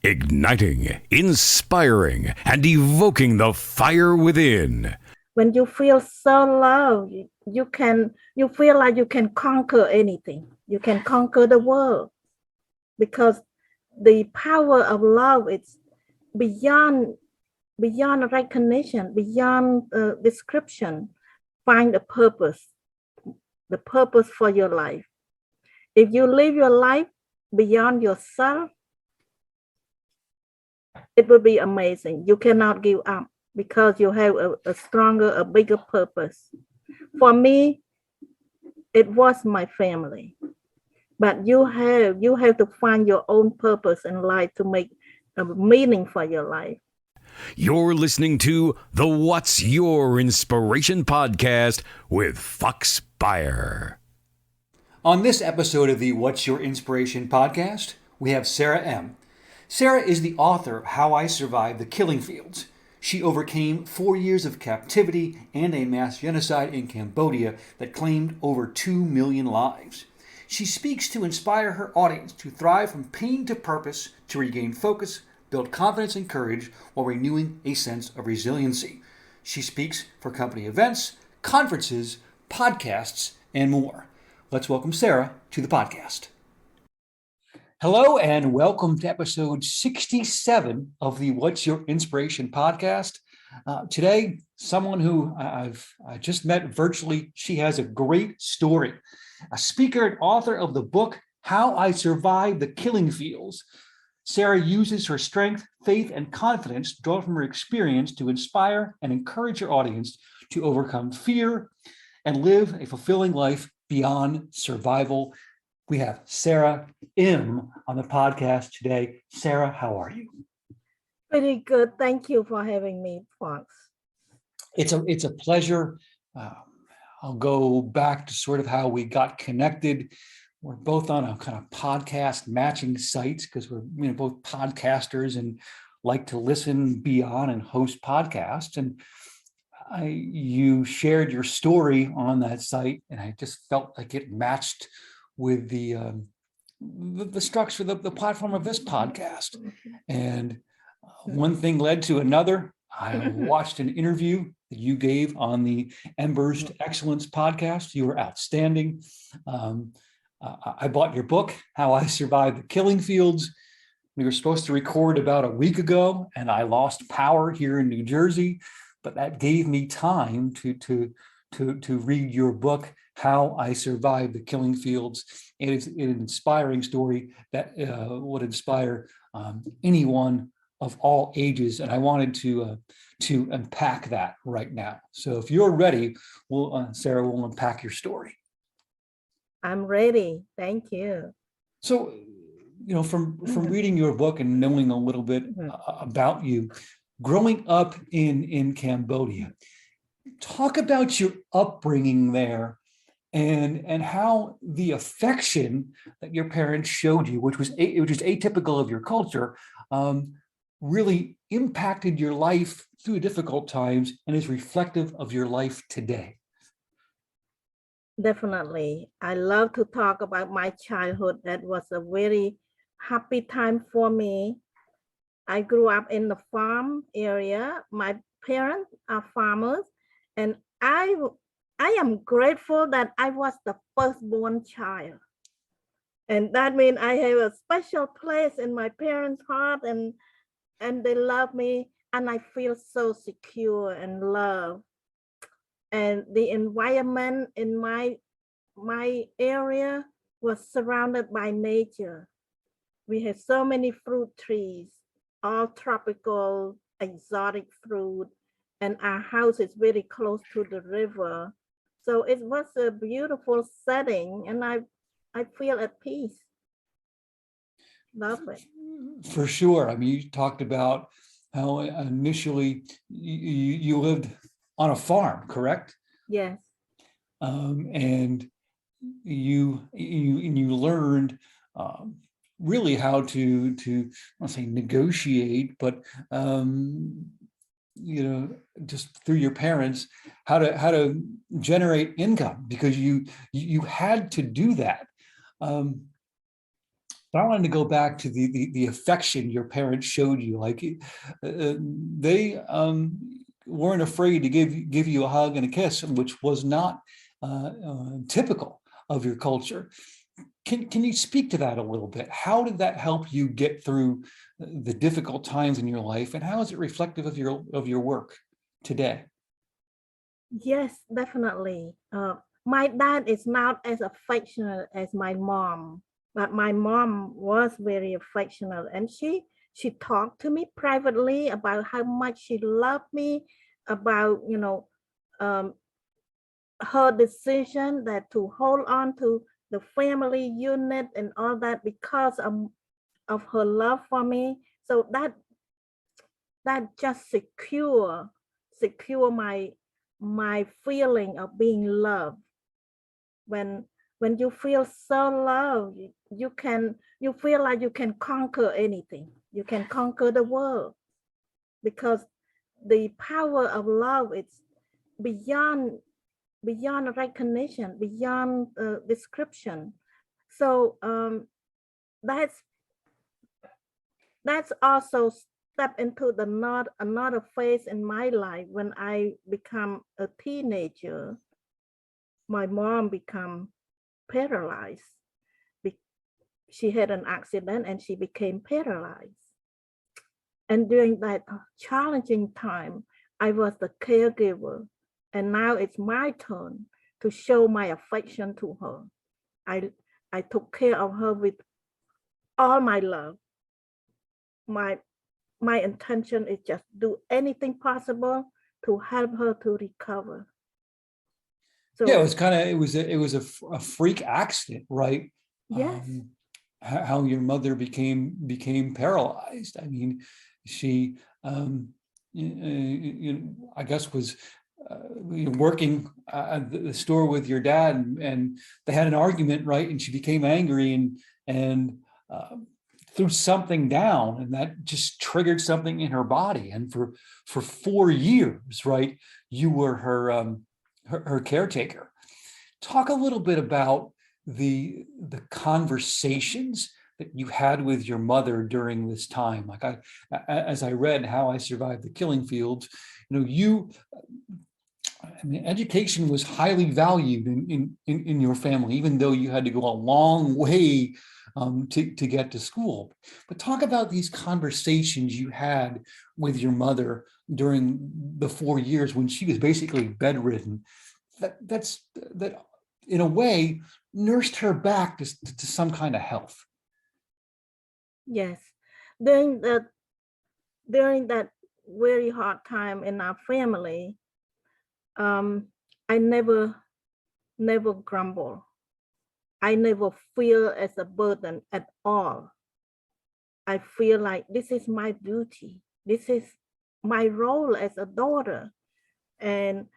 Igniting, inspiring, and evoking the fire within. When you feel so loved, you feel like you can conquer anything. You can conquer the world because the power of love is beyond recognition, beyond description. Find the purpose for your life. If you live your life beyond yourself, it will be amazing. You cannot give up because you have a stronger, a bigger purpose. For me, it was my family. But you have to find your own purpose in life to make a meaning for your life. You're listening to the What's Your Inspiration podcast with Fox Beyer. On this episode of the What's Your Inspiration podcast, we have Sara Im. Sara is the author of How I Survived the Killing Fields. She overcame 4 years of captivity and a mass genocide in Cambodia that claimed over 2 million lives. She speaks to inspire her audience to thrive from pain to purpose, to regain focus, build confidence and courage while renewing a sense of resiliency. She speaks for company events, conferences, podcasts, and more. Let's welcome Sara to the podcast. Hello and welcome to episode 67 of the What's Your Inspiration podcast. Today, someone who I just met virtually. She has a great story. A speaker and author of the book, How I Survived the Killing Fields. Sara uses her strength, faith, and confidence drawn from her experience to inspire and encourage her audience to overcome fear and live a fulfilling life beyond survival. We have Sara Im on the podcast today. Sara, how are you? Pretty good. Thank you for having me, Fox. It's a pleasure. I'll go back to sort of how we got connected. We're both on a kind of podcast matching sites because we're both podcasters and like to listen, be on, and host podcasts. And you shared your story on that site, and I just felt like it matched with the structure, the platform of this podcast. And one thing led to another. I watched an interview that you gave on the Embers to Excellence podcast. You were outstanding. I bought your book, How I Survived the Killing Fields. We were supposed to record about a week ago, and I lost power here in New Jersey, but that gave me time to read your book, How I Survived the Killing Fields. And it's an inspiring story that would inspire anyone of all ages. And I wanted to unpack that right now. So if you're ready, Sara, we'll unpack your story. I'm ready. Thank you. So, from reading your book and knowing a little bit about you, growing up in Cambodia, talk about your upbringing there and how the affection that your parents showed you, which was atypical of your culture, really impacted your life through difficult times and is reflective of your life today. Definitely. I love to talk about my childhood. That was a very happy time for me. I grew up in the farm area. My parents are farmers, and I am grateful that I was the firstborn child. And that means I have a special place in my parents' heart, and they love me, and I feel so secure and loved. And the environment in my area was surrounded by nature. We have so many fruit trees, all tropical, exotic fruit, and our house is very close to the river. So it was a beautiful setting, and I feel at peace. Love it. For sure. I mean, you talked about how initially you lived on a farm, correct? Yes. And you learned really how to I don't say negotiate, but just through your parents, how to generate income, because you had to do that. But I wanted to go back to the affection your parents showed you. Like they weren't afraid to give you a hug and a kiss, which was not typical of your culture. Can you speak to that a little bit? How did that help you get through the difficult times in your life, and how is it reflective of your work today? Yes, definitely. My dad is not as affectionate as my mom, but my mom was very affectionate, and she talked to me privately about how much she loved me, about um, her decision that to hold on to the family unit and all that because of her love for me. So that just secure my feeling of being loved. When you feel so loved, you feel like you can conquer anything. You can conquer the world because the power of love is beyond recognition, beyond description. So that's also step into another phase in my life. When I become a teenager, my mom become paralyzed. She had an accident and she became paralyzed. And during that challenging time, I was the caregiver. And now it's my turn to show my affection to her. I took care of her with all my love. My intention is just do anything possible to help her to recover. So Yeah, it was kind of it was a freak accident, right? yes, How your mother became paralyzed. I mean, she I guess was working at the store with your dad, and they had an argument, right? And she became angry and threw something down, and that just triggered something in her body. And for 4 years, right, you were her caretaker. Talk a little bit about the conversations that you had with your mother during this time. Like as I read How I Survived the Killing Fields, I mean, education was highly valued in your family, even though you had to go a long way to get to school. But talk about these conversations you had with your mother during the 4 years when she was basically bedridden. That in a way nursed her back to some kind of health. yes. During that very hard time in our family, I never grumble. I never feel as a burden at all. I feel like this is my duty. This is my role as a daughter. And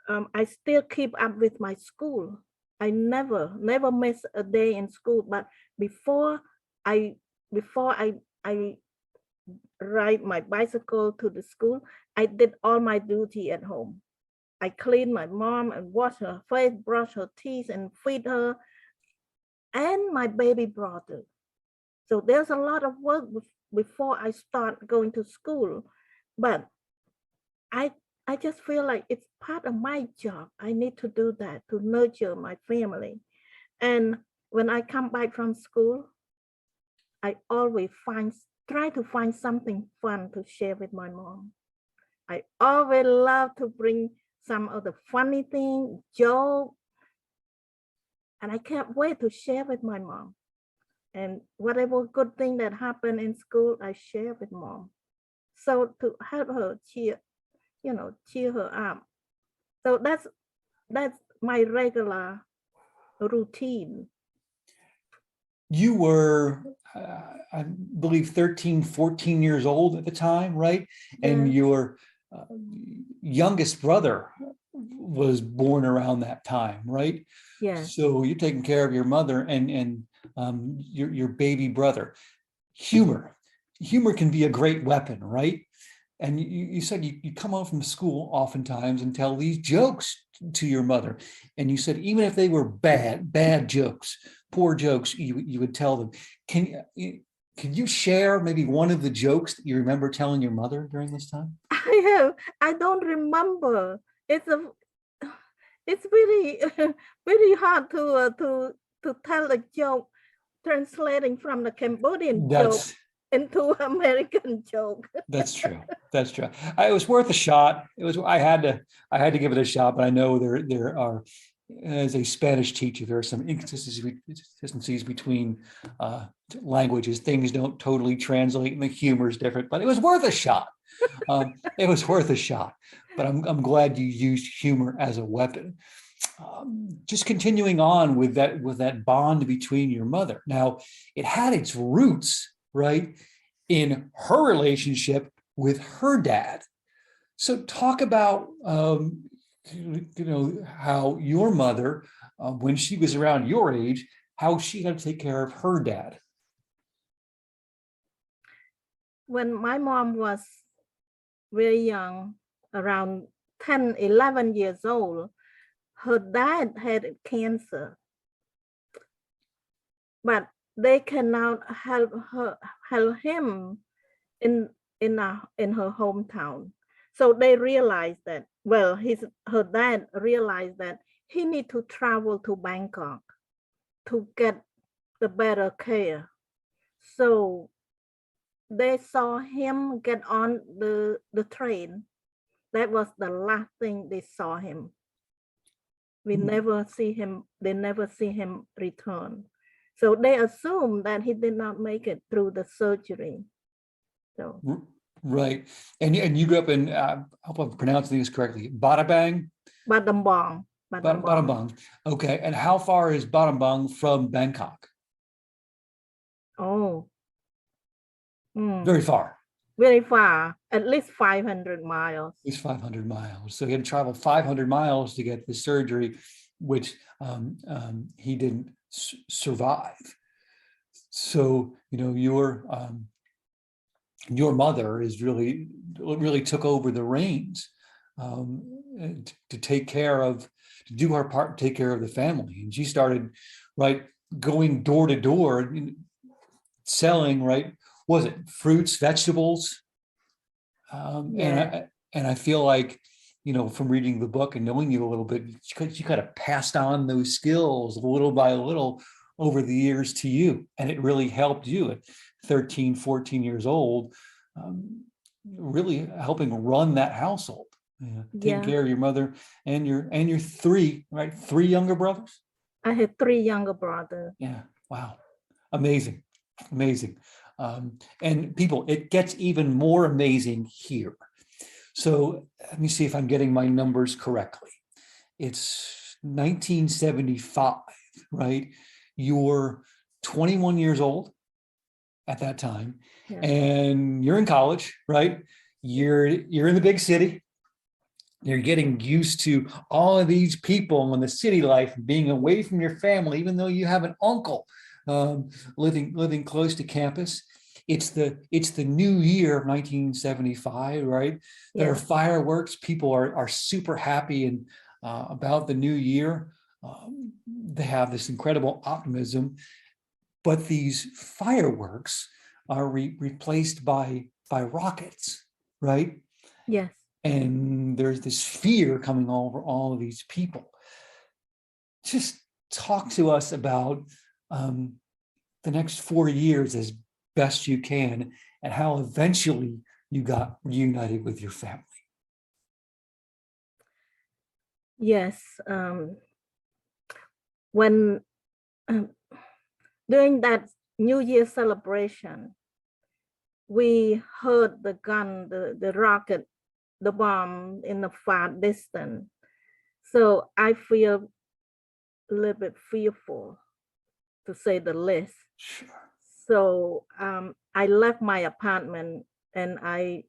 I still keep up with my school. I never miss a day in school. But before I I ride my bicycle to the school, I did all my duty at home. I clean my mom and wash her face, brush her teeth, and feed her, and my baby brother. So there's a lot of work before I start going to school, but I I just feel like it's part of my job. I need to do that to nurture my family. And when I come back from school, I always try to find something fun to share with my mom. I always love to bring some of the funny thing, joke, and I can't wait to share with my mom. And whatever good thing that happened in school, I share with mom. So to help her cheer her up. So that's my regular routine. You were, I believe, 13, 14 years old at the time, right? And Yes, your youngest brother was born around that time, right? yes, So you're taking care of your mother and your baby brother. Humor can be a great weapon, right? And you said you come home from school oftentimes and tell these jokes to your mother. And you said even if they were bad jokes, poor jokes you would tell them. Can you share maybe one of the jokes that you remember telling your mother during this time? I don't remember. It's really very hard to tell a joke translating from the Cambodian joke into American joke. That's true. That's true. It was worth a shot. I had to give it a shot, but I know there are, as a Spanish teacher, there are some inconsistencies between languages. Things don't totally translate, and the humor is different. But it was worth a shot. It was worth a shot. But I'm glad you used humor as a weapon. Just continuing on with that bond between your mother. Now, it had its roots, right, in her relationship with her dad. So talk about how your mother, when she was around your age, how she had to take care of her dad. When my mom was very young, around 10, 11 years old, her dad had cancer. But they cannot help him in her hometown. So they realized that, well, her dad realized that he need to travel to Bangkok to get the better care. So they saw him get on the train. That was the last thing they saw him. They never see him return. So they assumed that he did not make it through the surgery. So right, and you grew up in I hope I'm pronouncing this correctly, Battambang. Battambang. Battambang. Okay, and how far is Battambang from Bangkok? Oh, very far. Very far, at least 500 miles. At least 500 miles. So he had to travel 500 miles to get the surgery, which he didn't survive. So, your mother is really took over the reins to take care of, to do her part, take care of the family. And she started, right, going door to door, selling, right, was it fruits, vegetables? And I feel like, from reading the book and knowing you a little bit, you kind of passed on those skills little by little over the years to you. And it really helped you at 13, 14 years old, really helping run that household, taking care of your mother and your three younger brothers. I had 3 younger brothers. Yeah. Wow. Amazing. And people, it gets even more amazing here. So let me see if I'm getting my numbers correctly. It's 1975, right? You're 21 years old at that time, and you're in college, right? You're in the big city. You're getting used to all of these people and the city life, being away from your family, even though you have an uncle living close to campus. It's the new year of 1975, right? There are fireworks. People are super happy and about the new year. They have this incredible optimism, but these fireworks are replaced by rockets, right? Yes. And there's this fear coming over all of these people. Just talk to us about the next 4 years as best you can, and how eventually you got reunited with your family. Yes. When during that New Year celebration, we heard the gun, the rocket, the bomb in the far distance. So I feel a little bit fearful, to say the least. Sure. So I left my apartment and I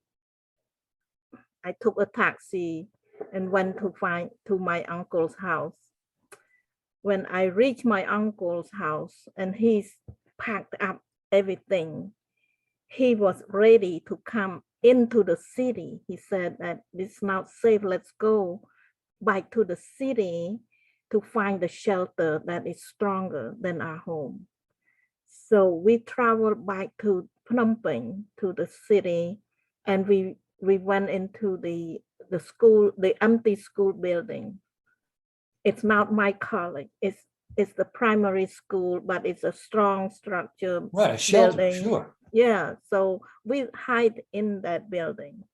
took a taxi and went to my uncle's house. When I reached my uncle's house and he's packed up everything, he was ready to come into the city. He said that it's not safe. Let's go back to the city to find a shelter that is stronger than our home. So we traveled back to Phnom Penh, to the city, and we went into the school, the empty school building. It's not my college. It's the primary school, but it's a strong structure. Right, a shelter, building. sure. Yeah, so we hide in that building.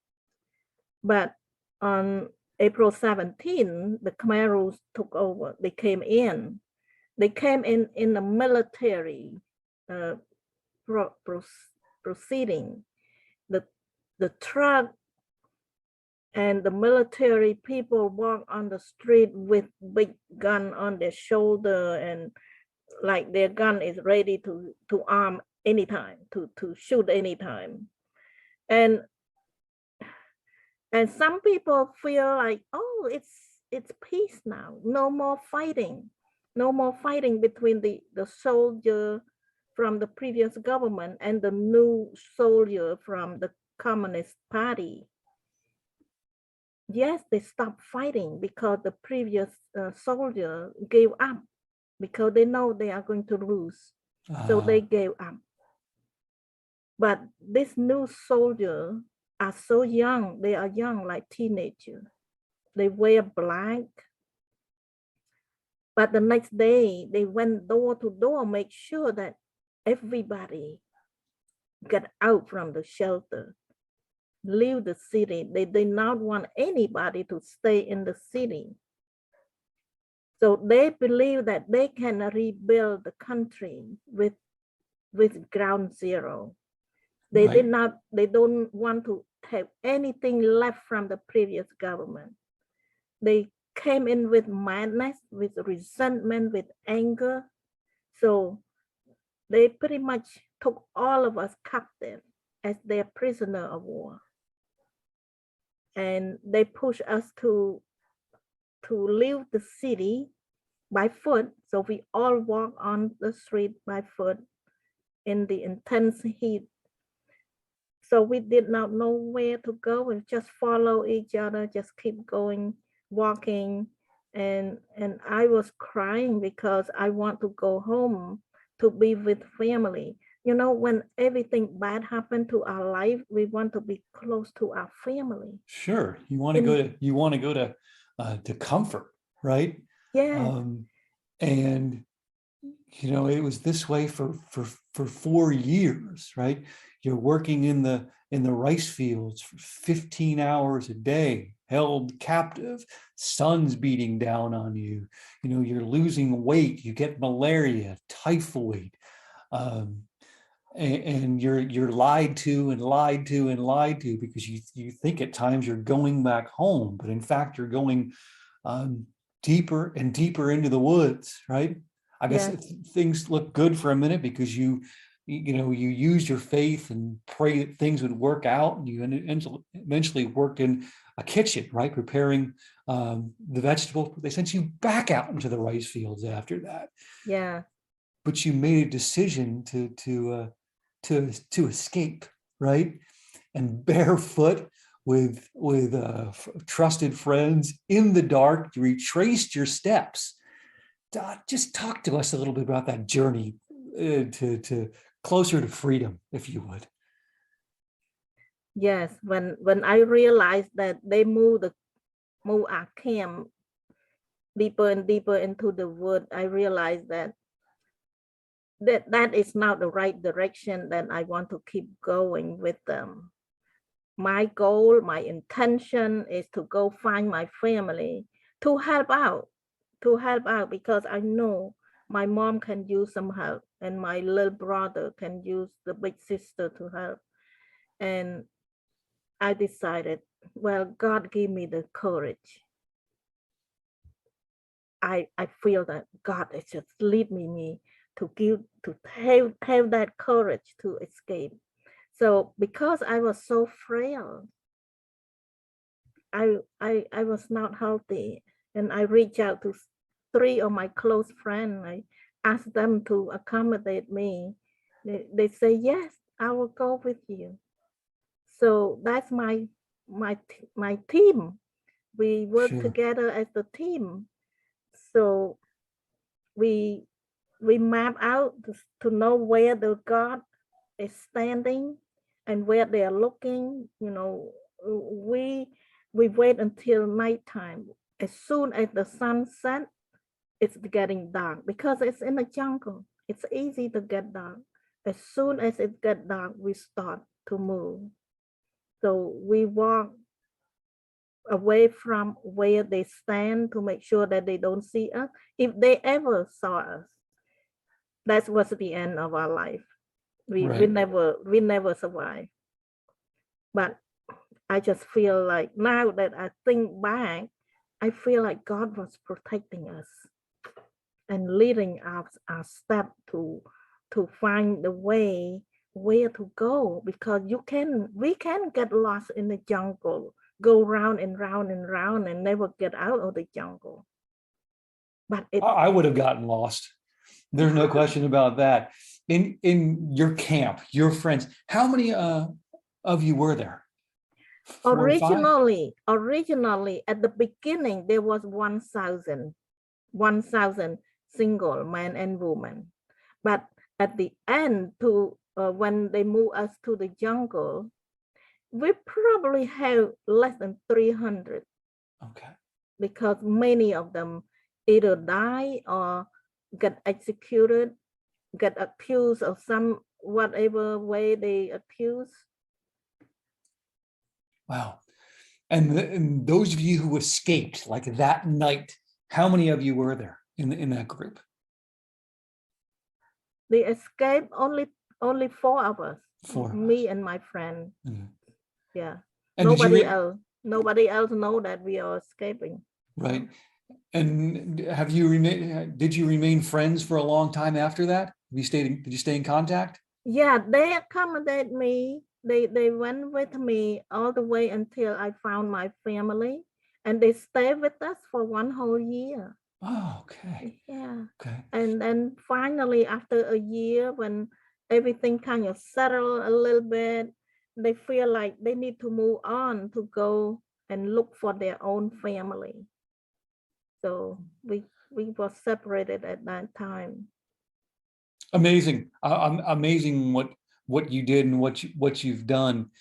But on April 17, the Khmer Rouge took over. They came in. They came in a military proceeding. The truck and the military people walk on the street with big gun on their shoulder, and like their gun is ready to arm anytime, to shoot anytime. And some people feel like, oh, it's peace now. No more fighting. No more fighting between the soldier from the previous government and the new soldier from the Communist Party. Yes, they stopped fighting because the previous soldier gave up, because they know they are going to lose. So they gave up. But this new soldier are so young. They are young, like teenagers. They wear black. But the next day, they went door to door, make sure that everybody get out from the shelter, leave the city. They did not want anybody to stay in the city. So they believe that they can rebuild the country with ground zero. They Right. did not, they don't want to have anything left from the previous government. They came in with madness, with resentment, with anger. So they pretty much took all of us captive as their prisoner of war. And they pushed us to leave the city by foot. So we all walk on the street by foot in the intense heat. So we did not know where to go. We just follow each other, just keep going, walking. And I was crying because I want to go home to be with family. You know, when everything bad happened to our life, we want to be close to our family. Sure. You want to go to comfort, right? Yeah. And you know, it was this way for 4 years, right? You're working in the rice fields for 15 hours a day, held captive, sun's beating down on you. You know, you're losing weight, you get malaria, typhoid, and you're lied to and lied to and lied to, because you think at times you're going back home, but in fact you're going deeper and deeper into the woods, right? I guess things look good for a minute because you used your faith and pray that things would work out, and you eventually worked in a kitchen, right, preparing the vegetables. They sent you back out into the rice fields after that. Yeah. But you made a decision to escape, right, and barefoot with trusted friends in the dark, you retraced your steps. Just talk to us a little bit about that journey to closer to freedom, if you would. Yes, when I realized that they moved our camp deeper and deeper into the wood, I realized that is not the right direction, that I want to keep going with them. My goal, my intention is to go find my family, to help out, because I know my mom can use some help, and my little brother can use the big sister to help. And I decided, well, God gave me the courage. I feel that God is just leading me to have that courage to escape. So because I was so frail, I was not healthy, and I reached out to 3 of my close friends. I asked them to accommodate me. They say, yes, I will go with you. So that's my team. We work together as a team. So we map out to know where the God is standing and where they are looking. We wait until nighttime. As soon as the sun sets, it's getting dark because it's in the jungle. It's easy to get dark. As soon as it gets dark, we start to move. So we walk away from where they stand to make sure that they don't see us. If they ever saw us, that was the end of our life. We never survive. But I just feel like now that I think back, I feel like God was protecting us and leading our step to find the way where to go, because we can get lost in the jungle, go round and round and round and never get out of the jungle. But I would have gotten lost. There's no question about that. In your camp, your friends, how many of you were there? 4 or 5? Originally, at the beginning, there was 1,000 single men and women. But at the end, when they move us to the jungle, we probably have less than 300. Okay. Because many of them either die or get executed, get accused of some whatever way they accuse. Wow. And those of you who escaped, like that night, how many of you were there in that group? They escaped only 4 of us. 4 of me us. and my friend. Mm-hmm. Yeah. And Nobody else know that we are escaping. Right. And did you remain friends for a long time after that? Did you stay in contact? Yeah, they accommodate me. They went with me all the way until I found my family, and they stayed with us for 1 whole year. Oh, okay. Yeah. Okay. And then finally, after a year, when everything kind of settled a little bit, they feel like they need to move on to go and look for their own family. So we were separated at that time. Amazing. Amazing what you did and what you've done.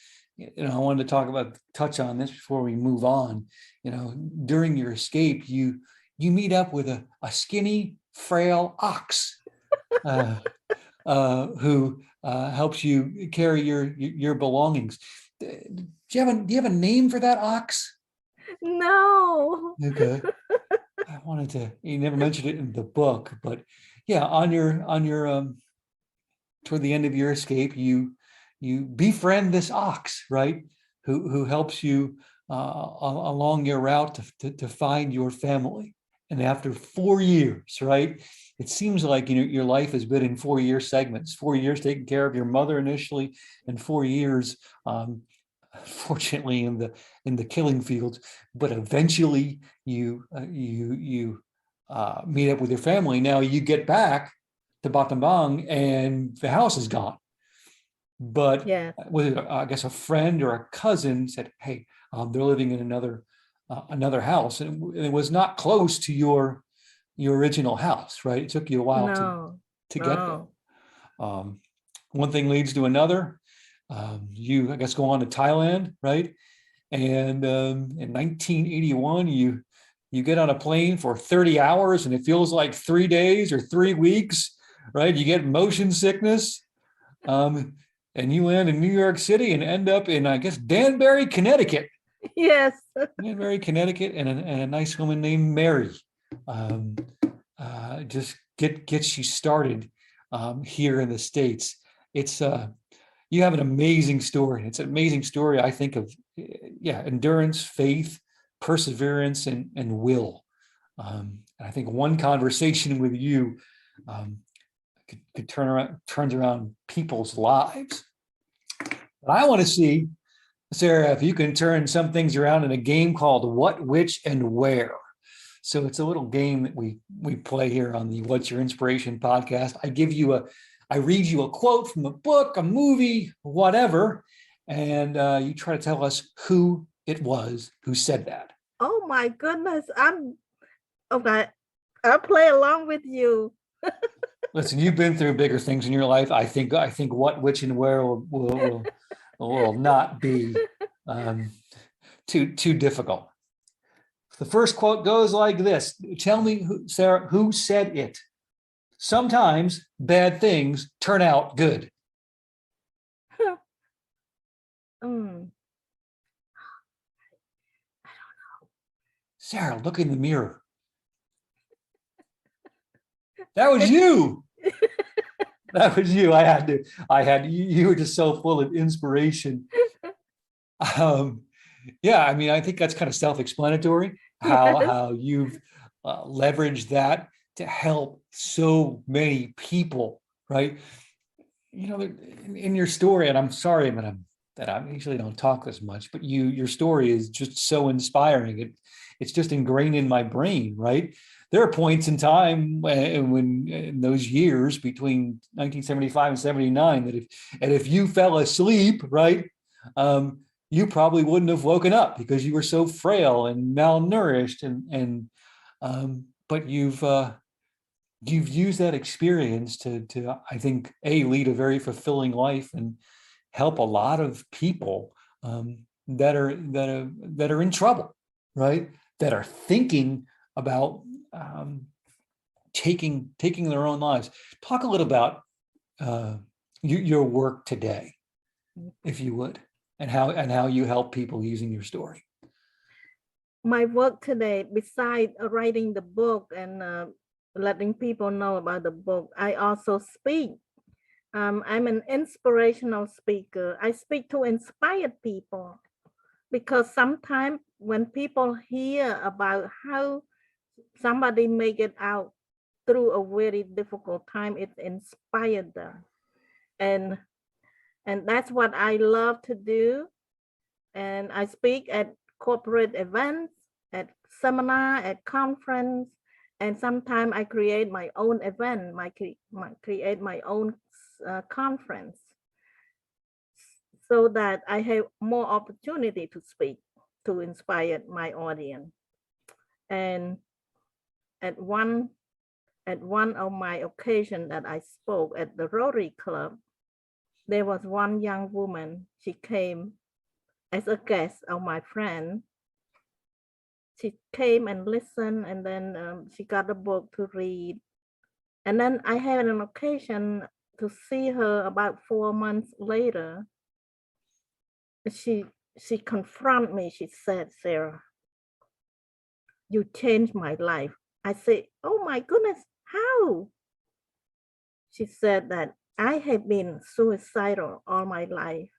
I wanted to touch on this before we move on. During your escape, you meet up with a skinny, frail ox who helps you carry your belongings. Do you have a name for that ox? No. Okay. You never mentioned it in the book, but yeah, on your toward the end of your escape, you befriend this ox, right? Who helps you along your route to find your family. And after 4 years, right? It seems like your life has been in 4-year segments. 4 years taking care of your mother initially, and 4 years, fortunately, in the killing fields. But eventually, you meet up with your family. Now you get back to Battambang, and the house is gone. But yeah, with I guess a friend or a cousin said, "Hey, they're living in another house," and it was not close to your original house, right? It took you a while to get there. One thing leads to another. You, I guess, go on to Thailand, right? And in 1981, you get on a plane for 30 hours, and it feels like 3 days or 3 weeks, right? You get motion sickness, and you land in New York City and end up in, I guess, Danbury, Connecticut. Yes. Danbury, Connecticut, and a nice woman named Mary just gets you started here in the States. It's you have an amazing story. It's an amazing story, I think, of endurance, faith, perseverance, and will. I think one conversation with you could turns around people's lives. But I want to see, Sarah, if you can turn some things around in a game called What, Which, and Where. So it's a little game that we play here on the What's Your Inspiration podcast. I read you a quote from a book, a movie, whatever, and you try to tell us who it was who said that. Oh my goodness. Okay. I'll play along with you. Listen, you've been through bigger things in your life. I think what, which, and where will not be too difficult. The first quote goes like this. Tell me, Sarah, who said it? Sometimes bad things turn out good. Mm. Sarah, look in the mirror. That was you. That was you. You were just so full of inspiration. Yeah, I mean, I think that's kind of self-explanatory, how you've leveraged that to help so many people, right? You know, in your story, and I'm sorry that I usually don't talk this much, but your story is just so inspiring. It's just ingrained in my brain, right? There are points in time when in those years between 1975 and 79 that if you fell asleep, right, you probably wouldn't have woken up because you were so frail and malnourished, but you've used that experience to I think lead a very fulfilling life and help a lot of people that are in trouble, right? That are thinking about taking their own lives. Talk a little about your work today, if you would, and how you help people using your story. My work today, besides writing the book and letting people know about the book, I also speak. I'm an inspirational speaker. I speak to inspire people because sometimes when people hear about how somebody make it out through a very difficult time, it inspired them. And that's what I love to do. And I speak at corporate events, at seminar, at conference, and sometimes I create my own event, create my own conference, so that I have more opportunity to speak, to inspire my audience. And at one of my occasion that I spoke at the Rotary Club, there was one young woman. She came as a guest of my friend. She came and listened, and then she got a book to read. And then I had an occasion to see her about 4 months later. She confronted me. She said, "Sarah, you changed my life." I said, "Oh my goodness, how?" She said that I have been suicidal all my life,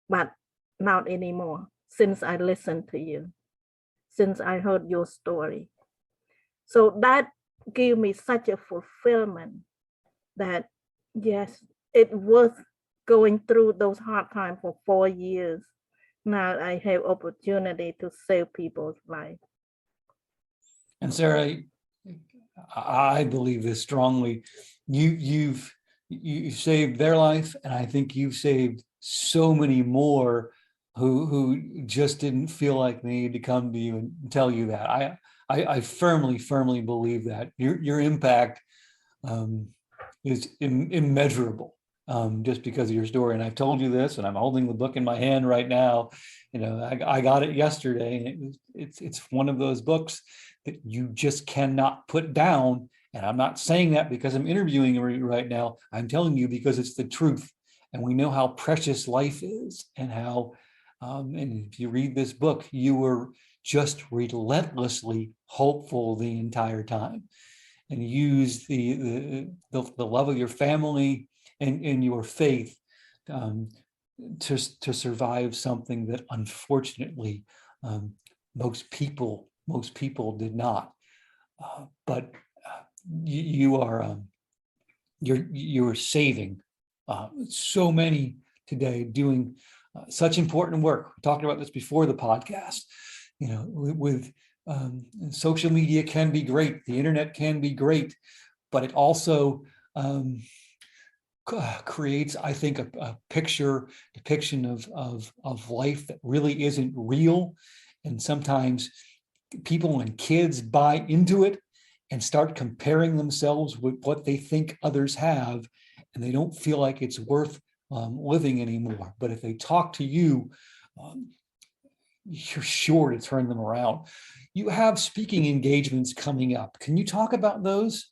but not anymore since I listened to you, since I heard your story. So that gave me such a fulfillment that, yes, it worth going through those hard times for 4 years. Now I have opportunity to save people's life. And Sarah, I believe this strongly. You've saved their life, and I think you've saved so many more who just didn't feel like they needed to come to you and tell you that. I firmly believe that your impact is immeasurable, just because of your story. And I've told you this, and I'm holding the book in my hand right now. You know, I got it yesterday, and it's one of those books that you just cannot put down. And I'm not saying that because I'm interviewing you right now. I'm telling you because it's the truth. And we know how precious life is, and how, and if you read this book, you were just relentlessly hopeful the entire time, and use the love of your family and your faith to survive something that unfortunately most people did not. But you are saving so many today, doing such important work. We talked about this before the podcast. You know, with social media can be great, the internet can be great, but it also creates, I think, a depiction of life that really isn't real. And sometimes people and kids buy into it, and start comparing themselves with what they think others have, and they don't feel like it's worth living anymore. But if they talk to you, you're sure to turn them around. You have speaking engagements coming up. Can you talk about those?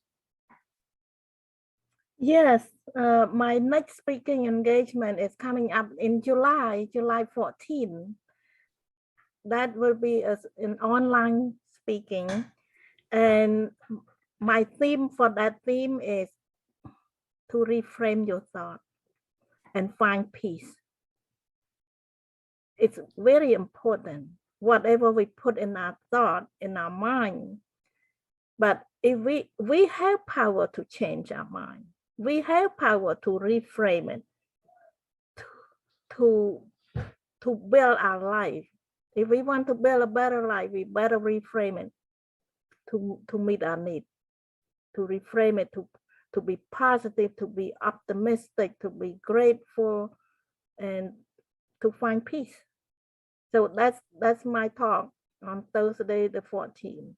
Yes, my next speaking engagement is coming up in July 14. That will be an online speaking. And my theme for that theme is to reframe your thought and find peace. It's very important, whatever we put in our thought, in our mind. But if we have power to change our mind, we have power to reframe it, to build our life. If we want to build a better life, we better reframe it to meet our need, to reframe it, to be positive, to be optimistic, to be grateful, and to find peace. So that's my talk on Thursday the 14th.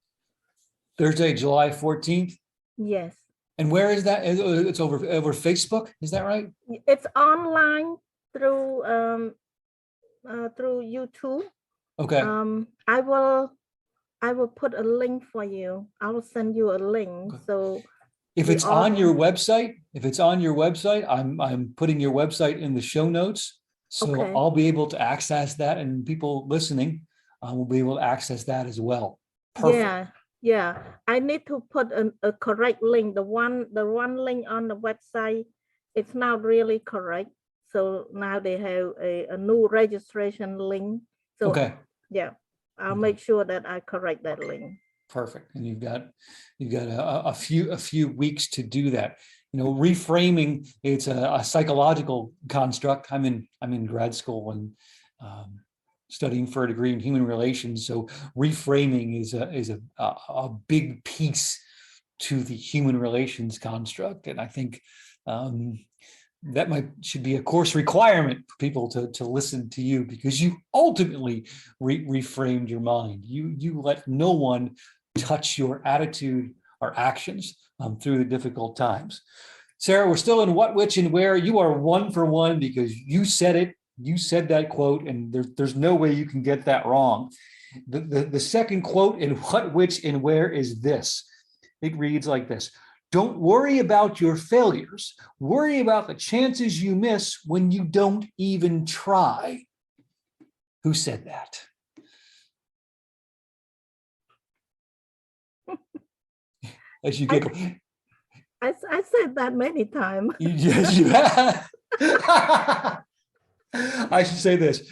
Thursday, July 14th. Yes. And where is that? It's over Facebook. Is that right? It's online through YouTube. Okay. I will put a link for you. I will send you a link. Okay. So if it's on your website, I'm putting your website in the show notes. So okay. I'll be able to access that, and people listening will be able to access that as well. Perfect. Yeah. I need to put a correct link. The one link on the website, it's not really correct. So now they have a new registration link. So okay. Yeah, I'll make sure that I correct that link. Perfect. And you've got a few weeks to do that. You know, reframing, it's a psychological construct. I'm in grad school and studying for a degree in human relations. So reframing is a big piece to the human relations construct. And I think that should be a course requirement for people to listen to you, because you ultimately reframed your mind. You let no one touch your attitude or actions through the difficult times. Sara, we're still in what, which, and where. You are 1 for 1 because you said it. You said that quote, and there's no way you can get that wrong. The second quote in what, which, and where is this. It reads like this: don't worry about your failures. Worry about the chances you miss when you don't even try. Who said that? As you giggle. I said that many times. Yes, you have. I should say this.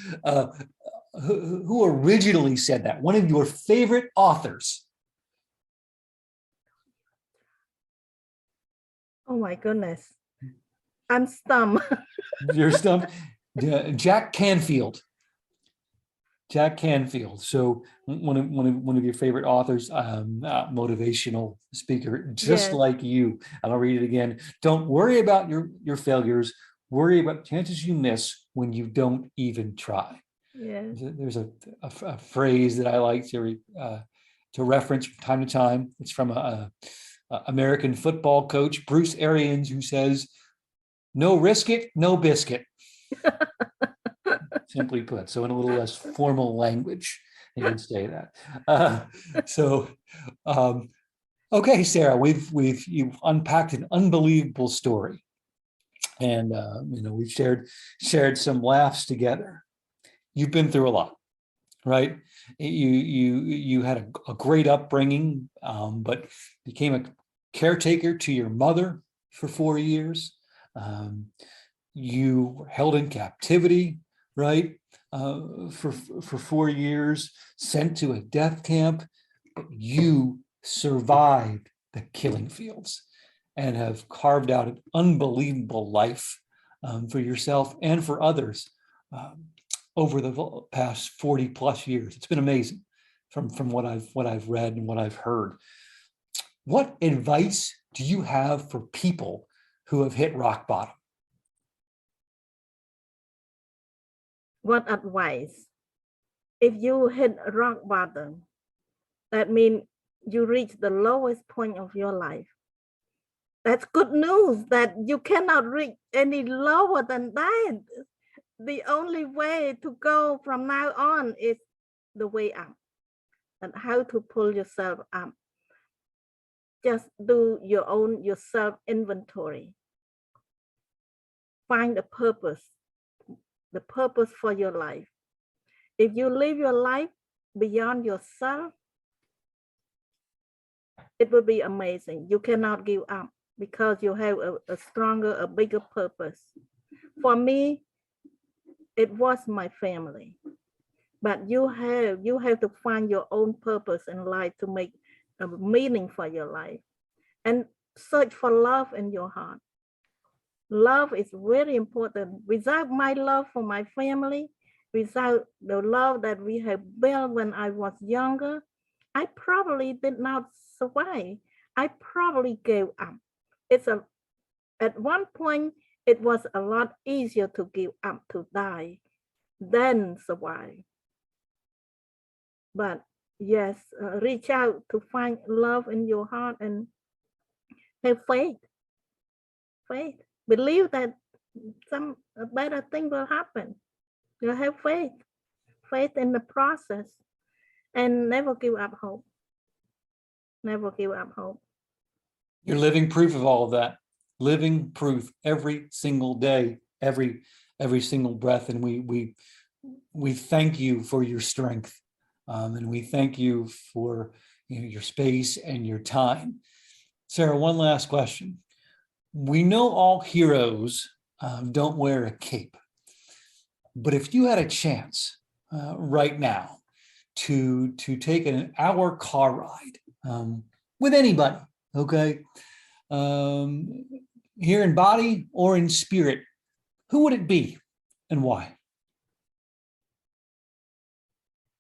Who originally said that? One of your favorite authors. Oh my goodness. I'm stumped. You're stumped. Jack Canfield. Jack Canfield. So one of your favorite authors, motivational speaker, just like you. And I'll read it again. Don't worry about your failures. Worry about chances you miss when you don't even try. Yeah. There's a phrase that I like to reference from time to time. It's from a American football coach, Bruce Arians, who says, "No risk it, no biscuit." Simply put. So in a little less formal language, they would say that. Okay, Sara, you've unpacked an unbelievable story, and we've shared some laughs together. You've been through a lot, right? You had a great upbringing, but became a caretaker to your mother for 4 years. You were held in captivity, right? For 4 years, sent to a death camp. But you survived the killing fields and have carved out an unbelievable life for yourself and for others over the past 40 plus years. It's been amazing from what I've read and what I've heard. What advice do you have for people who have hit rock bottom? What advice? If you hit rock bottom, that means you reach the lowest point of your life. That's good news that you cannot reach any lower than that. The only way to go from now on is the way up, and how to pull yourself up. Just do your self inventory. Find the purpose for your life. If you live your life beyond yourself, it will be amazing. You cannot give up because you have a stronger, a bigger purpose. For me, it was my family. But you have to find your own purpose in life to make a meaning for your life, and search for love in your heart. Love is very important. Without my love for my family, without the love that we have built when I was younger, I probably did not survive. I probably gave up. At one point, it was a lot easier to give up, to die, than survive. But yes, reach out to find love in your heart and have faith. Faith. Believe that some better thing will happen. You have faith. Faith in the process, and never give up hope. Never give up hope. You're living proof of all of that. Living proof every single day, every single breath. And we thank you for your strength. And we thank you for your space and your time. Sara, one last question. We know all heroes don't wear a cape, but if you had a chance right now to take an hour car ride with anybody, okay, here in body or in spirit, who would it be and why?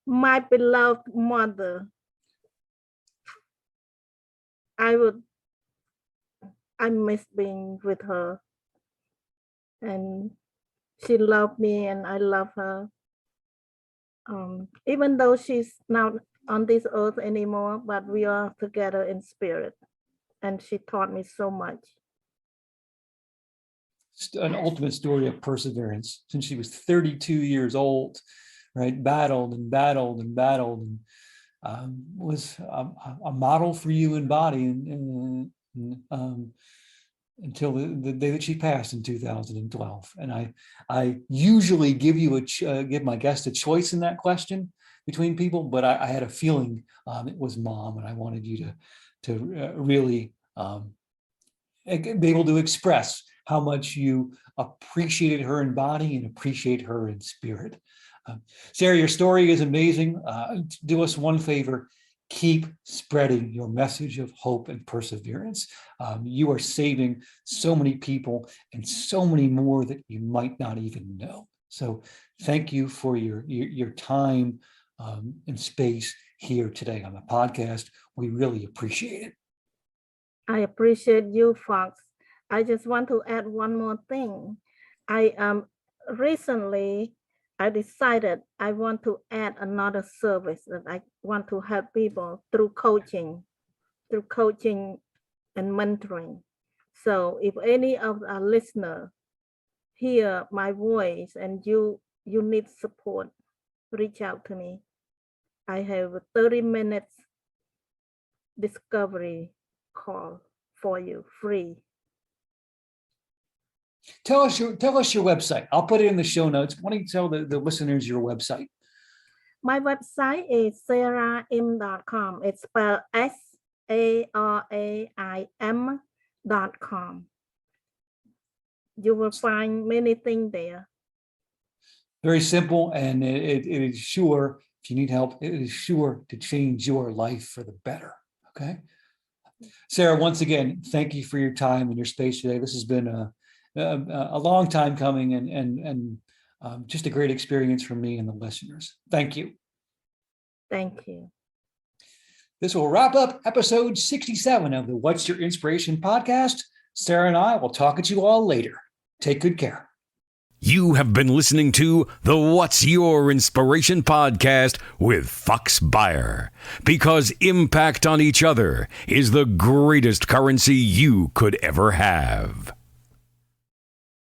My beloved mother. I miss being with her, and she loved me and I love her. Even though she's not on this earth anymore, but we are together in spirit, and she taught me so much. An ultimate story of perseverance. Since she was 32 years old, right? Battled and battled and battled, and was a model for you in body, until the day that she passed in 2012. And I usually give my guest a choice in that question between people, but I had a feeling it was Mom, and I wanted you to really be able to express how much you appreciated her in body and appreciate her in spirit. Sara, your story is amazing. Do us one favor. Keep spreading your message of hope and perseverance. You are saving so many people and so many more that you might not even know. So thank you for your time and space here today on the podcast. We really appreciate it. I appreciate you, Fox. I just want to add one more thing. Recently I decided I want to add another service that I want to help people through coaching and mentoring. So if any of our listeners hear my voice and you need support, reach out to me. I have a 30 minutes discovery call for you, free. Tell us your website. I'll put it in the show notes. Why don't you tell the listeners your website? My website is saraim.com. It's spelled SARAIM.com. You will find many things there. Very simple, and it is sure, if you need help, it is sure to change your life for the better. Okay. Sara, once again, thank you for your time and your space today. This has been a long time coming, and just a great experience for me and the listeners. Thank you. Thank you. This will wrap up episode 67 of the What's Your Inspiration podcast. Sara and I will talk at you all later. Take good care. You have been listening to the What's Your Inspiration podcast with Fox Buyer, because impact on each other is the greatest currency you could ever have.